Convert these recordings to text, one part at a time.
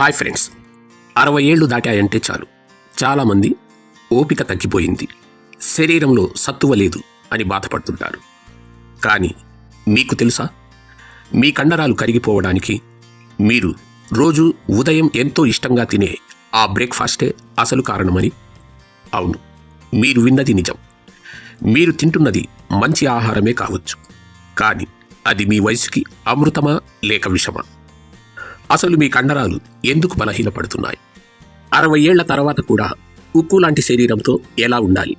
Hi friends, 60 ఏళ్ళు దాటాయంటే చాలు చాలామంది ఓపిక తగ్గిపోయింది, శరీరంలో సత్తువ లేదు అని బాధపడుతుంటారు. కానీ మీకు తెలుసా, మీ కండరాలు కరిగిపోవడానికి మీరు రోజు ఉదయం ఎంతో ఇష్టంగా తినే ఆ బ్రేక్ఫాస్టే అసలు కారణమని? అవును, మీరు విన్నది నిజం. మీరు తింటున్నది మంచి ఆహారమే కావచ్చు, కానీ అది మీ వయసుకి అమృతమా లేక విషమా? అసలు మీ కండరాలు ఎందుకు బలహీనపడుతున్నాయి? 60 ఏళ్ల తర్వాత కూడా ఉక్కు లాంటి శరీరంతో ఎలా ఉండాలి?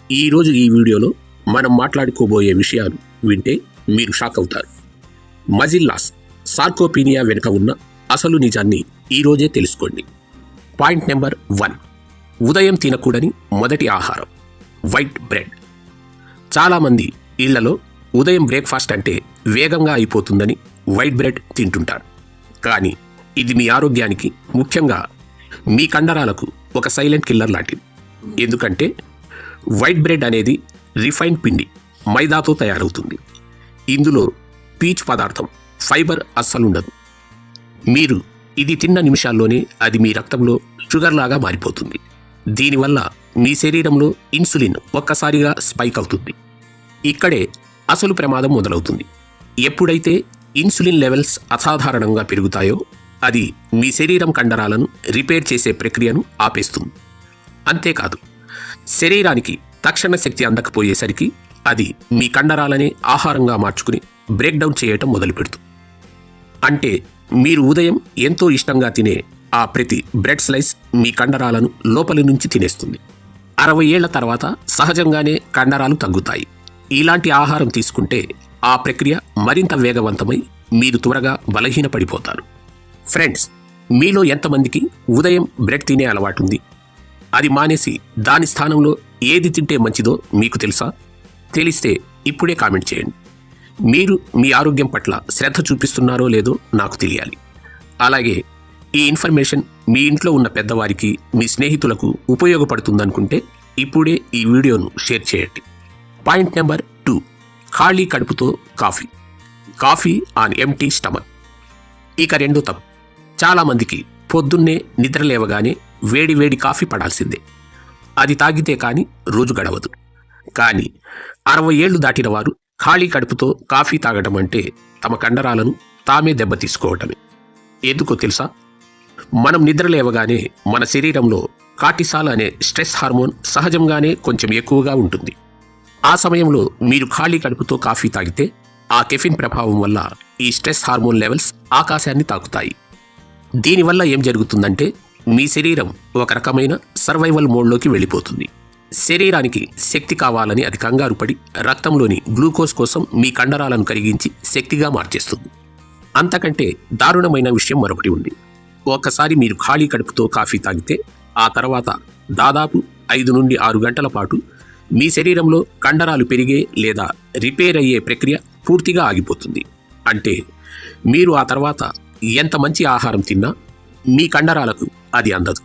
ఈరోజు ఈ వీడియోలో మనం మాట్లాడుకోబోయే విషయాలు వింటే మీరు షాక్ అవుతారు. మజిల్ లాస్, సార్కోపీనియా వెనుక ఉన్న అసలు నిజాన్ని ఈరోజే తెలుసుకోండి. పాయింట్ నెంబర్ 1, ఉదయం తినకూడని మొదటి ఆహారం వైట్ బ్రెడ్. చాలామంది ఇళ్లలో ఉదయం బ్రేక్ఫాస్ట్ అంటే వేగంగా అయిపోతుందని వైట్ బ్రెడ్ తింటుంటారు. కానీ ఇది మీ ఆరోగ్యానికి, ముఖ్యంగా మీ కండరాలకు ఒక సైలెంట్ కిల్లర్ లాంటిది. ఎందుకంటే వైట్ బ్రెడ్ అనేది రిఫైన్డ్ పిండి, మైదాతో తయారవుతుంది. ఇందులో పీచు పదార్థం, ఫైబర్ అస్సలుండదు. మీరు ఇది తిన్న నిమిషాల్లోనే అది మీ రక్తంలో షుగర్ లాగా మారిపోతుంది. దీనివల్ల మీ శరీరంలో ఇన్సులిన్ ఒక్కసారిగా స్పైక్ అవుతుంది. ఇక్కడే అసలు ప్రమాదం మొదలవుతుంది. ఎప్పుడైతే ఇన్సులిన్ లెవెల్స్ అసాధారణంగా పెరుగుతాయో అది మీ శరీరం కండరాలను రిపేర్ చేసే ప్రక్రియను ఆపేస్తుంది. అంతేకాదు, శరీరానికి తక్షణ శక్తి అందకపోయేసరికి అది మీ కండరాలనే ఆహారంగా మార్చుకుని బ్రేక్ డౌన్ చేయటం మొదలుపెడుతుంది. అంటే మీరు ఉదయం ఎంతో ఇష్టంగా తినే ఆ ప్రతి బ్రెడ్ స్లైస్ మీ కండరాలను లోపలి నుంచి తినేస్తుంది. 60 ఏళ్ల తర్వాత సహజంగానే కండరాలు తగ్గుతాయి. ఇలాంటి ఆహారం తీసుకుంటే ఆ ప్రక్రియ మరింత వేగవంతమై మీరు త్వరగా బలహీనపడిపోతారు. ఫ్రెండ్స్, మీలో ఎంతమందికి ఉదయం బ్రెడ్ తినే అలవాటుంది? అది మానేసి దాని స్థానంలో ఏది తింటే మంచిదో మీకు తెలుసా? తెలిస్తే ఇప్పుడే కామెంట్ చేయండి. మీరు మీ ఆరోగ్యం పట్ల శ్రద్ధ చూపిస్తున్నారో లేదో నాకు తెలియాలి. అలాగే ఈ ఇన్ఫర్మేషన్ మీ ఇంట్లో ఉన్న పెద్దవారికి, మీ స్నేహితులకు ఉపయోగపడుతుందనుకుంటే ఇప్పుడే ఈ వీడియోను షేర్ చేయండి. పాయింట్ నెంబర్ 2, ఖాళీ కడుపుతో కాఫీ ఆన్ ఎంప్టీ స్టమక్. ఇక రెండో తప్పు. చాలామందికి పొద్దున్నే నిద్ర లేవగానే వేడి కాఫీ పడాల్సిందే. అది తాగితే కానీ రోజు గడవదు. కానీ 60 ఏళ్లు దాటిన వారు ఖాళీ కడుపుతో కాఫీ తాగడం అంటే తమ కండరాలను తామే దెబ్బతీసుకోవటమే. ఎందుకో తెలుసా? మనం నిద్ర లేవగానే మన శరీరంలో కార్టిసాల్ అనే స్ట్రెస్ హార్మోన్ సహజంగానే కొంచెం ఎక్కువగా ఉంటుంది. ఆ సమయంలో మీరు ఖాళీ కడుపుతో కాఫీ తాగితే ఆ కెఫిన్ ప్రభావం వల్ల ఈ స్ట్రెస్ హార్మోన్ లెవెల్స్ ఆకాశాన్ని తాకుతాయి. దీనివల్ల ఏం జరుగుతుందంటే మీ శరీరం ఒక రకమైన సర్వైవల్ మోడ్లోకి వెళ్ళిపోతుంది. శరీరానికి శక్తి కావాలని అది కంగారు పడి రక్తంలోని గ్లూకోజ్ కోసం మీ కండరాలను కరిగించి శక్తిగా మార్చేస్తుంది. అంతకంటే దారుణమైన విషయం మరొకటి ఉంది. ఒక్కసారి మీరు ఖాళీ కడుపుతో కాఫీ తాగితే ఆ తర్వాత దాదాపు 5 నుండి 6 గంటల పాటు మీ శరీరంలో కండరాలు పెరిగే లేదా రిపేర్ అయ్యే ప్రక్రియ పూర్తిగా ఆగిపోతుంది. అంటే మీరు ఆ తర్వాత ఎంత మంచి ఆహారం తిన్నా మీ కండరాలకు అది అందదు.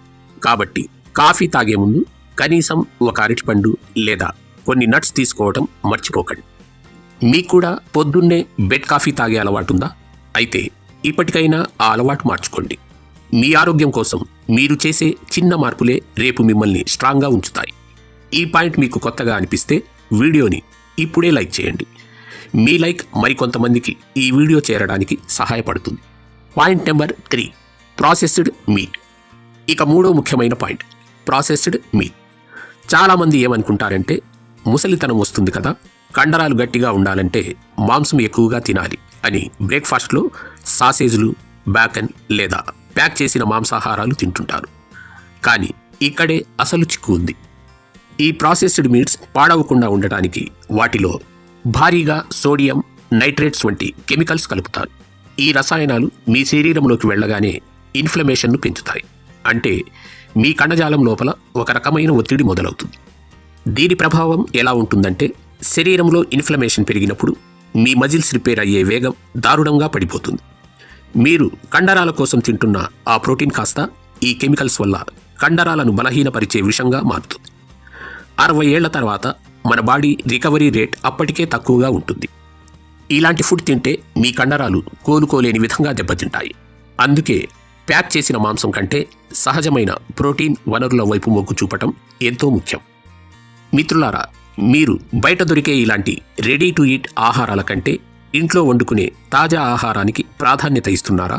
కాబట్టి కాఫీ తాగే ముందు కనీసం ఒక అరటిపండు లేదా కొన్ని నట్స్ తీసుకోవటం మర్చిపోకండి. మీకు కూడా పొద్దున్నే బెడ్ కాఫీ తాగే అలవాటుందా? అయితే ఇప్పటికైనా ఆ అలవాటు మార్చుకోండి. మీ ఆరోగ్యం కోసం మీరు చేసే చిన్న మార్పులే రేపు మిమ్మల్ని స్ట్రాంగ్గా ఉంచుతాయి. ఈ పాయింట్ మీకు కొత్తగా అనిపిస్తే వీడియోని ఇప్పుడే లైక్ చేయండి. మీ లైక్ మరికొంతమందికి ఈ వీడియో చేరడానికి సహాయపడుతుంది. Point number 3, processed meet. ఇక మూడో ముఖ్యమైన పాయింట్, ప్రాసెస్డ్ మీట్. చాలామంది ఏమనుకుంటారంటే ముసలితనం వస్తుంది కదా, కండరాలు గట్టిగా ఉండాలంటే మాంసం ఎక్కువగా తినాలి అని బ్రేక్ఫాస్ట్లో సాసేజ్లు, బ్యాకన్ లేదా ప్యాక్ చేసిన మాంసాహారాలు తింటుంటారు. కానీ ఇక్కడే అసలు చిక్కు ఉంది. ఈ ప్రాసెస్డ్ మీట్స్ పాడవకుండా ఉండటానికి వాటిలో భారీగా సోడియం, నైట్రేట్స్ వంటి కెమికల్స్ కలుపుతారు. ఈ రసాయనాలు మీ శరీరంలోకి వెళ్ళగానే ఇన్ఫ్లమేషన్ను పెంచుతాయి. అంటే మీ కణజాలం లోపల ఒక రకమైన ఒత్తిడి మొదలవుతుంది. దీని ప్రభావం ఎలా ఉంటుందంటే శరీరంలో ఇన్ఫ్లమేషన్ పెరిగినప్పుడు మీ మజిల్స్ రిపేర్ అయ్యే వేగం దారుణంగా పడిపోతుంది. మీరు కండరాల కోసం తింటున్న ఆ ప్రోటీన్ కాస్త ఈ కెమికల్స్ వల్ల కండరాలను బలహీనపరిచే విషంగా మారుతుంది. 60 ఏళ్ల తర్వాత మన బాడీ రికవరీ రేట్ అప్పటికే తక్కువగా ఉంటుంది. ఇలాంటి ఫుడ్ తింటే మీ కండరాలు కోలుకోలేని విధంగా దెబ్బతింటాయి. అందుకే ప్యాక్ చేసిన మాంసం కంటే సహజమైన ప్రోటీన్ వనరుల వైపు మొగ్గు చూపటం ఎంతో ముఖ్యం. మిత్రులారా, మీరు బయట దొరికే ఇలాంటి రెడీ టు ఈట్ ఆహారాల కంటే ఇంట్లో వండుకునే తాజా ఆహారానికి ప్రాధాన్యత ఇస్తున్నారా?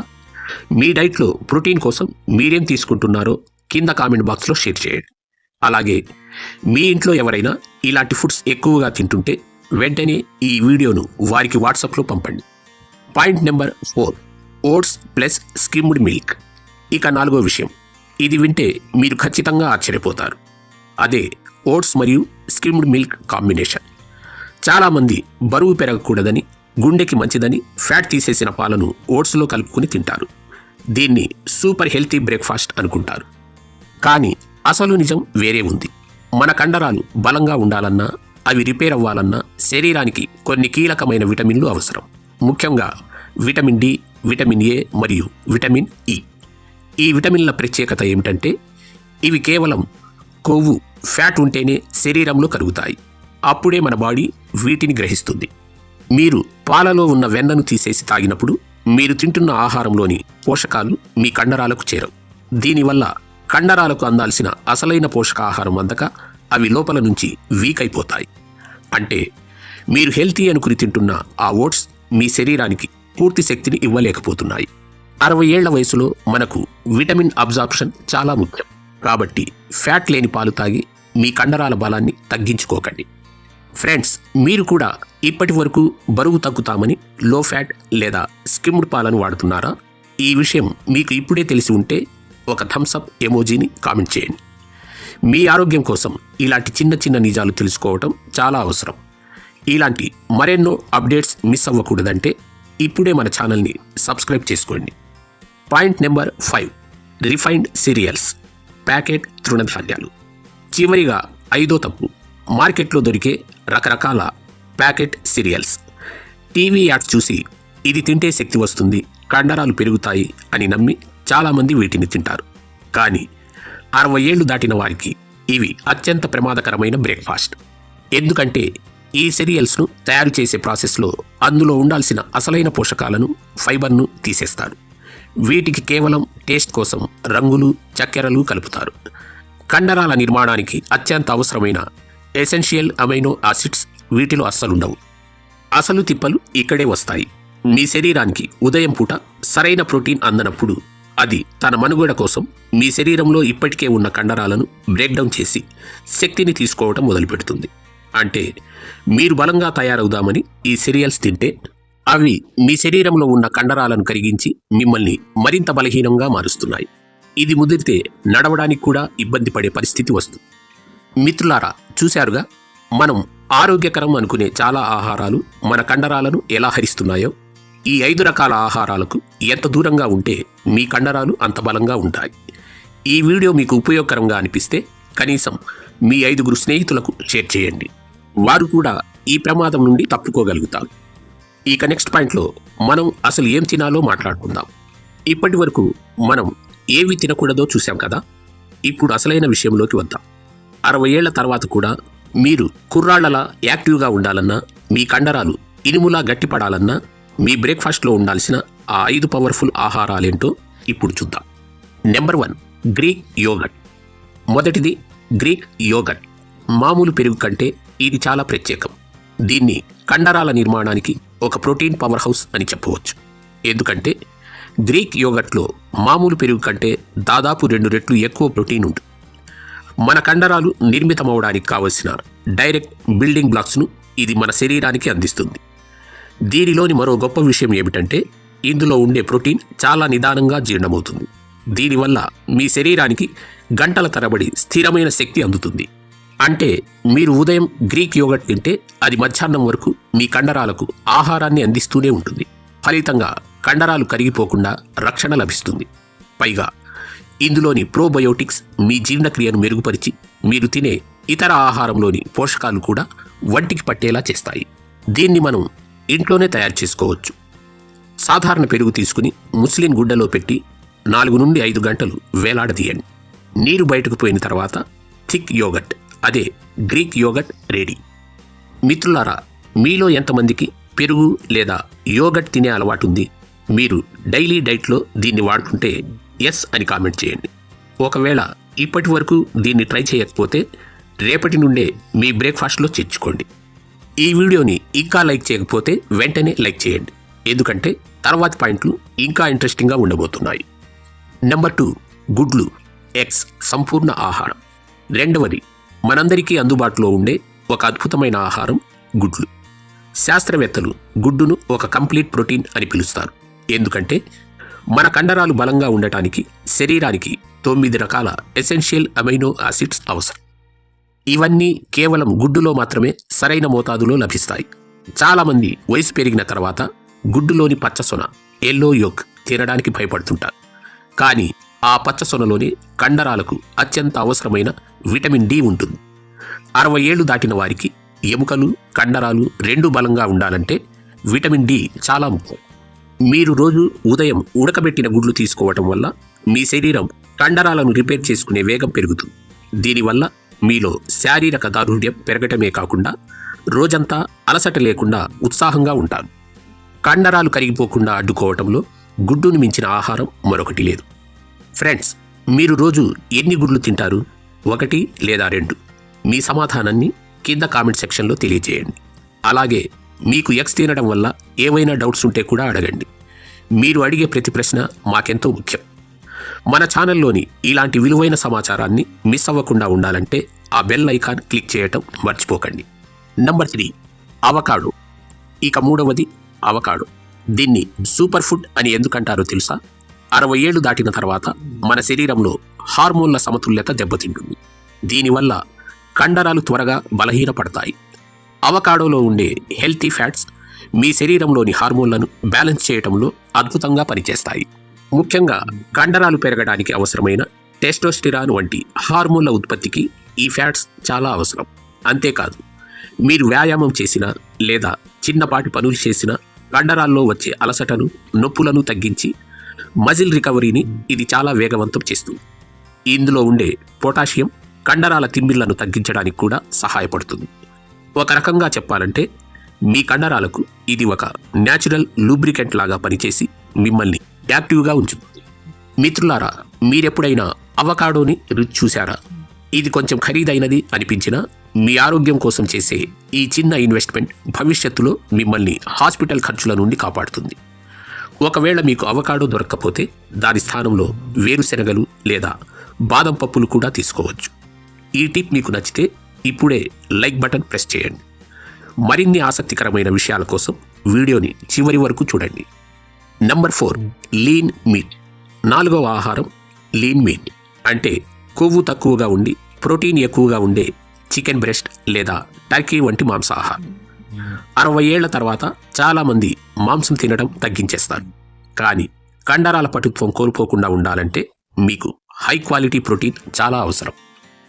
మీ డైట్లో ప్రోటీన్ కోసం మీరేం తీసుకుంటున్నారో కింద కామెంట్ బాక్స్లో షేర్ చేయండి. అలాగే మీ ఇంట్లో ఎవరైనా ఇలాంటి ఫుడ్స్ ఎక్కువగా తింటుంటే వెంటనే ఈ వీడియోను వారికి వాట్సాప్లో పంపండి. Point number 4, oats plus skimmed milk. ఇక 4వ విషయం, ఇది వింటే మీరు ఖచ్చితంగా ఆశ్చర్యపోతారు. అదే ఓట్స్ మరియు స్కిమ్డ్ మిల్క్ కాంబినేషన్. చాలామంది బరువు పెరగకూడదని, గుండెకి మంచిదని ఫ్యాట్ తీసేసిన పాలను ఓట్స్లో కలుపుకుని తింటారు. దీన్ని సూపర్ హెల్తీ బ్రేక్ఫాస్ట్ అనుకుంటారు. కానీ అసలు నిజం వేరే ఉంది. మన కండరాలు బలంగా ఉండాలన్నా, అవి రిపేర్ అవ్వాలన్నా శరీరానికి కొన్ని కీలకమైన విటమిన్లు అవసరం. ముఖ్యంగా విటమిన్ డి, విటమిన్ ఏ మరియు విటమిన్ ఇ. ఈ విటమిన్ల ప్రత్యేకత ఏమిటంటే ఇవి కేవలం కొవ్వు, ఫ్యాట్ ఉంటేనే శరీరంలో కరుగుతాయి. అప్పుడే మన బాడీ వీటిని గ్రహిస్తుంది. మీరు పాలలో ఉన్న వెన్నను తీసేసి తాగినప్పుడు మీరు తింటున్న ఆహారంలోని పోషకాలు మీ కండరాలకు చేరవు. దీనివల్ల కండరాలకు అందాల్సిన అసలైన పోషకాహారం అందక అవి లోపల నుంచి వీక్ అయిపోతాయి. అంటే మీరు హెల్తీ అనుకుని తింటున్న ఆ ఓట్స్ మీ శరీరానికి పూర్తి శక్తిని ఇవ్వలేకపోతున్నాయి. 60 ఏళ్ల వయసులో మనకు విటమిన్ అబ్జార్ప్షన్ చాలా ముఖ్యం. కాబట్టి ఫ్యాట్ లేని పాలు తాగి మీ కండరాల బలాన్ని తగ్గించుకోకండి. ఫ్రెండ్స్, మీరు కూడా ఇప్పటి వరకు బరువు తగ్గుతామని లో ఫ్యాట్ లేదా స్కిమ్డ్ పాలను వాడుతున్నారా? ఈ విషయం మీకు ఇప్పుడే తెలిసి ఉంటే ఒక థమ్స్అప్ ఎమోజీని కామెంట్ చేయండి. మీ ఆరోగ్యం కోసం ఇలాంటి చిన్న చిన్న నిజాలు తెలుసుకోవటం చాలా అవసరం. ఇలాంటి మరెన్నో అప్డేట్స్ మిస్ అవ్వకూడదంటే ఇప్పుడే మన ఛానల్ని సబ్స్క్రైబ్ చేసుకోండి. Point number 5, refined serials, packet తృణధాన్యాలు. చివరిగా 5వ తప్పు, మార్కెట్లో దొరికే రకరకాల ప్యాకెట్ సీరియల్స్. టీవీ యాడ్స్ చూసి ఇది తింటే శక్తి వస్తుంది, కండరాలు పెరుగుతాయి అని నమ్మి చాలామంది వీటిని తింటారు. కానీ 60 ఏళ్లు దాటిన వారికి ఇవి అత్యంత ప్రమాదకరమైన బ్రేక్ఫాస్ట్. ఎందుకంటే ఈ సీరియల్స్ను తయారు చేసే ప్రాసెస్లో అందులో ఉండాల్సిన అసలైన పోషకాలను, ఫైబర్ను తీసేస్తారు. వీటికి కేవలం టేస్ట్ కోసం రంగులు, చక్కెరలు కలుపుతారు. కండరాల నిర్మాణానికి అత్యంత అవసరమైన ఎసెన్షియల్ అమైనో యాసిడ్స్ వీటిలో అస్సలుండవు. అసలు తిప్పలు ఇక్కడే వస్తాయి. మీ శరీరానికి ఉదయం పూట సరైన ప్రోటీన్ అందనప్పుడు అది తన మనుగడ కోసం మీ శరీరంలో ఇప్పటికే ఉన్న కండరాలను బ్రేక్డౌన్ చేసి శక్తిని తీసుకోవటం మొదలుపెడుతుంది. అంటే మీరు బలంగా తయారవుదామని ఈ సీరియల్స్ తింటే అవి మీ శరీరంలో ఉన్న కండరాలను కరిగించి మిమ్మల్ని మరింత బలహీనంగా మారుస్తున్నాయి. ఇది ముదిరితే నడవడానికి కూడా ఇబ్బంది పడే పరిస్థితి వస్తుంది. మిత్రులారా, చూశారుగా, మనం ఆరోగ్యకరం అనుకునే చాలా ఆహారాలు మన కండరాలను ఎలా హరిస్తున్నాయో. ఈ 5 రకాల ఆహారాలకు ఎంత దూరంగా ఉంటే మీ కండరాలు అంత బలంగా ఉంటాయి. ఈ వీడియో మీకు ఉపయోగకరంగా అనిపిస్తే కనీసం మీ 5గురు స్నేహితులకు షేర్ చేయండి. వారు కూడా ఈ ప్రమాదం నుండి తప్పుకోగలుగుతారు. ఇక నెక్స్ట్ పాయింట్లో మనం అసలు ఏం తినాలో మాట్లాడుకుందాం. ఇప్పటి వరకు మనం ఏవి తినకూడదో చూసాం కదా. ఇప్పుడు అసలైన విషయంలోకి వద్దాం. 60 ఏళ్ల తర్వాత కూడా మీరు కుర్రాళ్లలా యాక్టివ్గా ఉండాలన్నా, మీ కండరాలు ఇనుములా గట్టిపడాలన్నా మీ బ్రేక్ఫాస్ట్లో ఉండాల్సిన ఆ 5 పవర్ఫుల్ ఆహారాలేంటో ఇప్పుడు చూద్దాం. Number 1, Greek yoghurt. మొదటిది గ్రీక్ యోగర్ట్. మామూలు పెరుగు కంటే ఇది చాలా ప్రత్యేకం. దీన్ని కండరాల నిర్మాణానికి ఒక ప్రోటీన్ పవర్ హౌస్ అని చెప్పవచ్చు. ఎందుకంటే గ్రీక్ యోగర్ట్లో మామూలు పెరుగు కంటే దాదాపు 2 రెట్లు ఎక్కువ ప్రోటీన్ ఉంటుంది. మన కండరాలు నిర్మితమవడానికి కావలసిన డైరెక్ట్ బిల్డింగ్ బ్లాక్స్ను ఇది మన శరీరానికి అందిస్తుంది. దీనిలోని మరో గొప్ప విషయం ఏమిటంటే ఇందులో ఉండే ప్రోటీన్ చాలా నిదానంగా జీర్ణమవుతుంది. దీనివల్ల మీ శరీరానికి గంటల తరబడి స్థిరమైన శక్తి అందుతుంది. అంటే మీరు ఉదయం గ్రీక్ యోగర్ట్ తింటే అది మధ్యాహ్నం వరకు మీ కండరాలకు ఆహారాన్ని అందిస్తూనే ఉంటుంది. ఫలితంగా కండరాలు కరిగిపోకుండా రక్షణ లభిస్తుంది. పైగా ఇందులోని ప్రోబయోటిక్స్ మీ జీర్ణక్రియను మెరుగుపరిచి మీరు తినే ఇతర ఆహారంలోని పోషకాలు కూడా వంటికి పట్టేలా చేస్తాయి. దీన్ని మనం ఇంట్లోనే తయారు చేసుకోవచ్చు. సాధారణ పెరుగు తీసుకుని ముస్లిన్ గుడ్డలో పెట్టి 4 నుండి 5 గంటలు వేలాడదీయండి. నీరు బయటకు పోయిన తర్వాత థిక్ యోగర్ట్, అదే గ్రీక్ యోగర్ట్ రెడీ. మిత్రులారా, మీలో ఎంతమందికి పెరుగు లేదా యోగర్ట్ తినే అలవాటు ఉంది? మీరు డైలీ డైట్లో దీన్ని వాడుతుంటే ఎస్ అని కామెంట్ చేయండి. ఒకవేళ ఇప్పటి వరకు దీన్ని ట్రై చేయకపోతే రేపటి నుండే మీ బ్రేక్ఫాస్ట్లో చేర్చుకోండి. ఈ వీడియోని ఇంకా లైక్ చేయకపోతే వెంటనే లైక్ చేయండి, ఎందుకంటే తర్వాతి పాయింట్లు ఇంకా ఇంట్రెస్టింగ్గా ఉండబోతున్నాయి. నెంబర్ 2, గుడ్లు, ఎగ్స్ సంపూర్ణ ఆహారం. రెండవది, మనందరికీ అందుబాటులో ఉండే ఒక అద్భుతమైన ఆహారం గుడ్లు. శాస్త్రవేత్తలు గుడ్డును ఒక కంప్లీట్ ప్రోటీన్ అని పిలుస్తారు, ఎందుకంటే మన కండరాలు బలంగా ఉండటానికి శరీరానికి 9 రకాల ఎసెన్షియల్ అమైనో యాసిడ్స్ అవసరం. ఇవన్నీ కేవలం గుడ్డులో మాత్రమే సరైన మోతాదులో లభిస్తాయి. చాలామంది వయసు పెరిగిన తర్వాత గుడ్డులోని పచ్చసొన ఎల్లో యోక్ తినడానికి భయపడుతుంటారు. కానీ ఆ పచ్చసొనలోని కండరాలకు అత్యంత అవసరమైన విటమిన్ డి ఉంటుంది. 60 ఏళ్లు దాటిన వారికి ఎముకలు, కండరాలు రెండూ బలంగా ఉండాలంటే విటమిన్ డి చాలా ముఖ్యం. మీరు రోజు ఉదయం ఉడకబెట్టిన గుడ్లు తీసుకోవటం వల్ల మీ శరీరం కండరాలను రిపేర్ చేసుకునే వేగం పెరుగుతుంది. దీనివల్ల మీలో శారీరక దారుఢ్యం పెరగటమే కాకుండా రోజంతా అలసట లేకుండా ఉత్సాహంగా ఉంటారు. కండరాలు కరిగిపోకుండా అడ్డుకోవటంలో గుడ్డును మించిన ఆహారం మరొకటి లేదు. ఫ్రెండ్స్, మీరు రోజు ఎన్ని గుడ్లు తింటారు? 1 లేదా 2? మీ సమాధానాన్ని కింద కామెంట్ సెక్షన్లో తెలియజేయండి. అలాగే మీకు ఎగ్స్ తినడం వల్ల ఏవైనా డౌట్స్ ఉంటే కూడా అడగండి. మీరు అడిగే ప్రతి ప్రశ్న మాకెంతో ముఖ్యం. మన ఛానల్లోని ఇలాంటి విలువైన సమాచారాన్ని మిస్ అవ్వకుండా ఉండాలంటే ఆ బెల్ ఐకాన్ క్లిక్ చేయటం మర్చిపోకండి. Number 3, avocado. ఇక మూడవది అవకాడో. దీన్ని సూపర్ ఫుడ్ అని ఎందుకంటారో తెలుసా? 60 ఏళ్లు దాటిన తర్వాత మన శరీరంలో హార్మోన్ల సమతుల్యత దెబ్బతింటుంది. దీనివల్ల కండరాలు త్వరగా బలహీనపడతాయి. అవకాడోలో ఉండే హెల్తీ ఫ్యాట్స్ మీ శరీరంలోని హార్మోన్లను బ్యాలెన్స్ చేయటంలో అద్భుతంగా పనిచేస్తాయి. ముఖ్యంగా కండరాలు పెరగడానికి అవసరమైన టెస్టోస్టిరాన్ వంటి హార్మోన్ల ఉత్పత్తికి ఈ ఫ్యాట్స్ చాలా అవసరం. అంతేకాదు, మీరు వ్యాయామం చేసినా లేదా చిన్నపాటి పనులు చేసినా కండరాల్లో వచ్చే అలసటను, నొప్పులను తగ్గించి మజిల్ రికవరీని ఇది చాలా వేగవంతం చేస్తుంది. ఇందులో ఉండే పొటాషియం కండరాల తిమ్మిళ్లను తగ్గించడానికి కూడా సహాయపడుతుంది. ఒక రకంగా చెప్పాలంటే మీ కండరాలకు ఇది ఒక న్యాచురల్ లూబ్రికెంట్ లాగా పనిచేసి మిమ్మల్ని యాక్టివ్గా ఉంచుతుంది. మిత్రులారా, మీరెప్పుడైనా అవకాడోని రుచి చూశారా? ఇది కొంచెం ఖరీదైనది అనిపించినా మీ ఆరోగ్యం కోసం చేసే ఈ చిన్న ఇన్వెస్ట్మెంట్ భవిష్యత్తులో మిమ్మల్ని హాస్పిటల్ ఖర్చుల నుండి కాపాడుతుంది. ఒకవేళ మీకు అవకాడో దొరక్కపోతే దాని స్థానంలో వేరుశెనగలు లేదా బాదం పప్పులు కూడా తీసుకోవచ్చు. ఈ టిప్ మీకు నచ్చితే ఇప్పుడే లైక్ బటన్ ప్రెస్ చేయండి. మరిన్ని ఆసక్తికరమైన విషయాల కోసం వీడియోని చివరి వరకు చూడండి. Number 4, lean meet. 4వ ఆహారం లీన్ మీట్. అంటే కొవ్వు తక్కువగా ఉండి ప్రోటీన్ ఎక్కువగా ఉండే చికెన్ బ్రెస్ట్ లేదా టర్కీ వంటి మాంసాహారం. 60 ఏళ్ల తర్వాత చాలామంది మాంసం తినడం తగ్గించేస్తారు. కానీ కండరాల పటుత్వం కోల్పోకుండా ఉండాలంటే మీకు హై క్వాలిటీ ప్రోటీన్ చాలా అవసరం.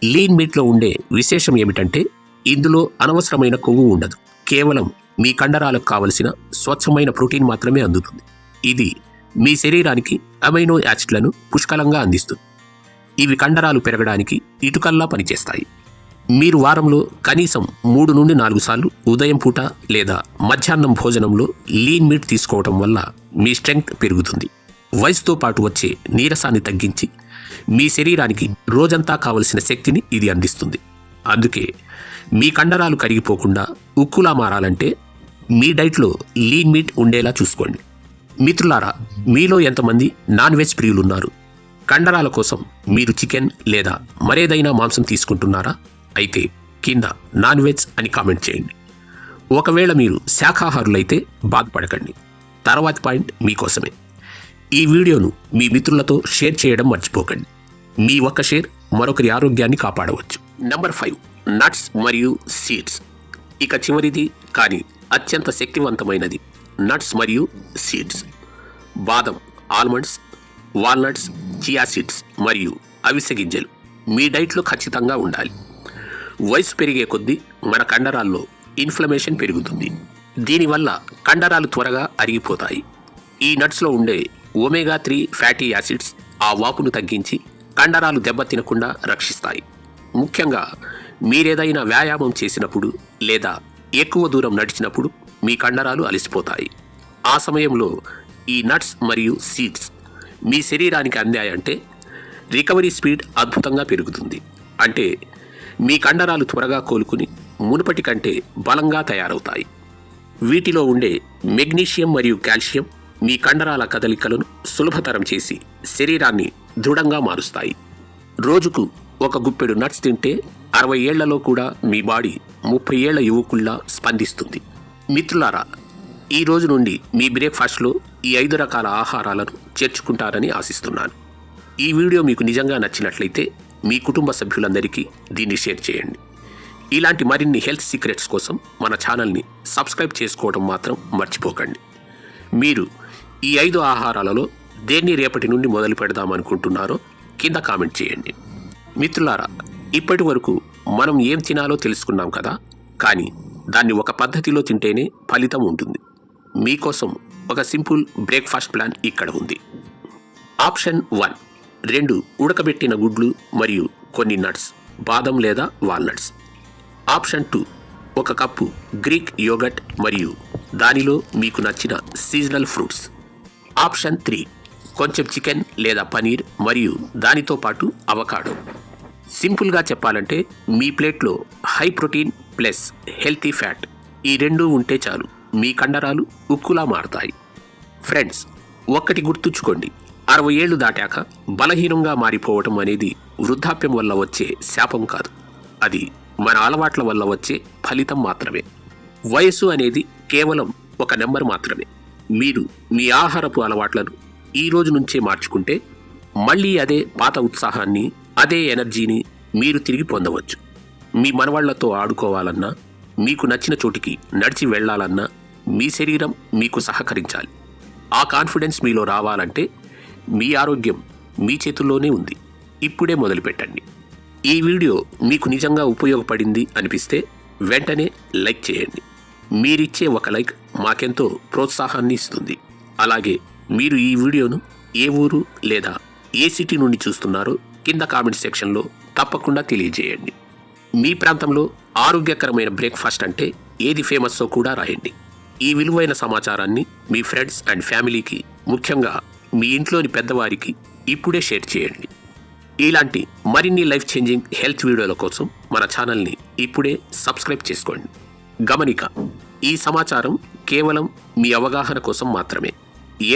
లీన్ మీట్లో ఉండే విశేషం ఏమిటంటే ఇందులో అనవసరమైన కొవ్వు ఉండదు. కేవలం మీ కండరాలకు కావలసిన స్వచ్ఛమైన ప్రోటీన్ మాత్రమే అందుతుంది. ఇది మీ శరీరానికి అమైనో యాసిడ్లను పుష్కలంగా అందిస్తుంది. ఇవి కండరాలు పెరగడానికి ఇటుకల్లా పనిచేస్తాయి. మీరు వారంలో కనీసం 3 నుండి 4 సార్లు ఉదయం పూట లేదా మధ్యాహ్నం భోజనంలో లీన్ మీట్ తీసుకోవటం వల్ల మీ స్ట్రెంగ్త్ పెరుగుతుంది. వయసుతో పాటు వచ్చే నీరసాన్ని తగ్గించి మీ శరీరానికి రోజంతా కావలసిన శక్తిని ఇది అందిస్తుంది. అందుకే మీ కండరాలు కరిగిపోకుండా ఉక్కులా మారాలంటే మీ డైట్లో లీన్ మీట్ ఉండేలా చూసుకోండి. మిత్రులారా, మీలో ఎంతమంది నాన్ వెజ్ ప్రియులున్నారు? కండరాల కోసం మీరు చికెన్ లేదా మరేదైనా మాంసం తీసుకుంటున్నారా? అయితే కింద నాన్ వెజ్ అని కామెంట్ చేయండి. ఒకవేళ మీరు శాఖాహారులైతే బాధపడకండి, తర్వాతి పాయింట్ మీకోసమే. ఈ వీడియోను మీ మిత్రులతో షేర్ చేయడం మర్చిపోకండి. మీ ఒక్క షేర్ మరొకరి ఆరోగ్యాన్ని కాపాడవచ్చు. నెంబర్ 5, నట్స్ మరియు సీడ్స్. ఇక చివరిది కానీ అత్యంత శక్తివంతమైనది నట్స్ మరియు సీడ్స్. బాదం, ఆల్మండ్స్, వాల్నట్స్, చియా సీడ్స్ మరియు అవిసె గింజలు మీ డైట్లో ఖచ్చితంగా ఉండాలి. వయసు పెరిగే కొద్దీ మన కండరాల్లో ఇన్ఫ్లమేషన్ పెరుగుతుంది. దీనివల్ల కండరాలు త్వరగా అరిగిపోతాయి. ఈ నట్స్లో ఉండే ఒమేగా 3 ఫ్యాటీ యాసిడ్స్ ఆ వాపును తగ్గించి కండరాలు దెబ్బతినకుండా రక్షిస్తాయి. ముఖ్యంగా మీరేదైనా వ్యాయామం చేసినప్పుడు లేదా ఎక్కువ దూరం నడిచినప్పుడు మీ కండరాలు అలసిపోతాయి. ఆ సమయంలో ఈ నట్స్ మరియు సీడ్స్ మీ శరీరానికి అందాయంటే రికవరీ స్పీడ్ అద్భుతంగా పెరుగుతుంది. అంటే మీ కండరాలు త్వరగా కోలుకుని మునుపటి కంటే బలంగా తయారవుతాయి. వీటిలో ఉండే మెగ్నీషియం మరియు కాల్షియం మీ కండరాల కదలికలను సులభతరం చేసి శరీరాన్ని దృఢంగా మారుస్తాయి. రోజుకు ఒక గుప్పెడు నట్స్ తింటే 60 ఏళ్లలో కూడా మీ బాడీ 30 ఏళ్ల యువకుల్లా స్పందిస్తుంది. మిత్రులారా, ఈ రోజు నుండి మీ బ్రేక్ఫాస్ట్లో ఈ 5 రకాల ఆహారాలను చేర్చుకుంటారని ఆశిస్తున్నాను. ఈ వీడియో మీకు నిజంగా నచ్చినట్లయితే మీ కుటుంబ సభ్యులందరికీ దీన్ని షేర్ చేయండి. ఇలాంటి మరిన్ని హెల్త్ సీక్రెట్స్ కోసం మన ఛానల్ని సబ్స్క్రైబ్ చేసుకోవడం మాత్రం మర్చిపోకండి. మీరు ఈ 5 ఆహారాలలో దేన్ని రేపటి నుండి మొదలు పెడదామనుకుంటున్నారో కింద కామెంట్ చేయండి. మిత్రులారా, ఇప్పటి వరకు మనం ఏం తినాలో తెలుసుకున్నాం కదా, కానీ దాన్ని ఒక పద్ధతిలో తింటేనే ఫలితం ఉంటుంది. మీకోసం ఒక సింపుల్ బ్రేక్ఫాస్ట్ ప్లాన్ ఇక్కడ ఉంది. ఆప్షన్ 1, 2 ఉడకబెట్టిన గుడ్లు మరియు కొన్ని నట్స్, బాదం లేదా walnuts. Option 2, 1 cup Greek yoghurt మరియు దానిలో మీకు నచ్చిన సీజనల్ ఫ్రూట్స్. ఆప్షన్ 3, కొంచెం చికెన్ లేదా పనీర్ మరియు దానితో పాటు అవకాడో. సింపుల్గా చెప్పాలంటే మీ ప్లేట్లో high protein plus healthy fat ఈ 2 ఉంటే చాలు, మీ కండరాలు ఉక్కులా మారుతాయి. ఫ్రెండ్స్, ఒక్కటి గుర్తుంచుకోండి, 60 ఏళ్లు దాటాక బలహీనంగా మారిపోవటం అనేది వృద్ధాప్యం వల్ల వచ్చే శాపం కాదు, అది మన అలవాట్ల వల్ల వచ్చే ఫలితం మాత్రమే. వయసు అనేది కేవలం ఒక నెంబర్ మాత్రమే. మీరు మీ ఆహారపు అలవాట్లను ఈ రోజు నుంచే మార్చుకుంటే మళ్ళీ అదే పాత ఉత్సాహాన్ని, అదే ఎనర్జీని మీరు తిరిగి పొందవచ్చు. మీ మనవాళ్లతో ఆడుకోవాలన్నా, మీకు నచ్చిన చోటికి నడిచి వెళ్లాలన్నా మీ శరీరం మీకు సహకరించాలి. ఆ కాన్ఫిడెన్స్ మీలో రావాలంటే మీ ఆరోగ్యం మీ చేతుల్లోనే ఉంది. ఇప్పుడే మొదలుపెట్టండి. ఈ వీడియో మీకు నిజంగా ఉపయోగపడింది అనిపిస్తే వెంటనే లైక్ చేయండి. మీరిచ్చే ఒక లైక్ మాకెంతో ప్రోత్సాహాన్ని ఇస్తుంది. అలాగే మీరు ఈ వీడియోను ఏ ఊరు లేదా ఏ సిటీ నుండి చూస్తున్నారో కింద కామెంట్ సెక్షన్లో తప్పకుండా తెలియజేయండి. మీ ప్రాంతంలో ఆరోగ్యకరమైన బ్రేక్ఫాస్ట్ అంటే ఏది ఫేమస్సో కూడా రాయండి. ఈ విలువైన సమాచారాన్ని మీ ఫ్రెండ్స్ అండ్ ఫ్యామిలీకి, ముఖ్యంగా మీ ఇంట్లోని పెద్దవారికి ఇప్పుడే షేర్ చేయండి. ఇలాంటి మరిన్ని లైఫ్ చేంజింగ్ హెల్త్ వీడియోల కోసం మన ఛానల్ని ఇప్పుడే సబ్స్క్రైబ్ చేసుకోండి. గమనిక, ఈ సమాచారం కేవలం మీ అవగాహన కోసం మాత్రమే.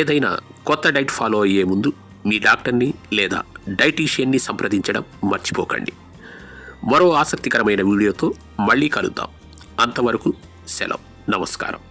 ఏదైనా కొత్త డైట్ ఫాలో అయ్యే ముందు మీ డాక్టర్ని లేదా డైటీషియన్ని సంప్రదించడం మర్చిపోకండి. మరో ఆసక్తికరమైన వీడియోతో మళ్ళీ కలుద్దాం. అంతవరకు సెలవు. నమస్కారం.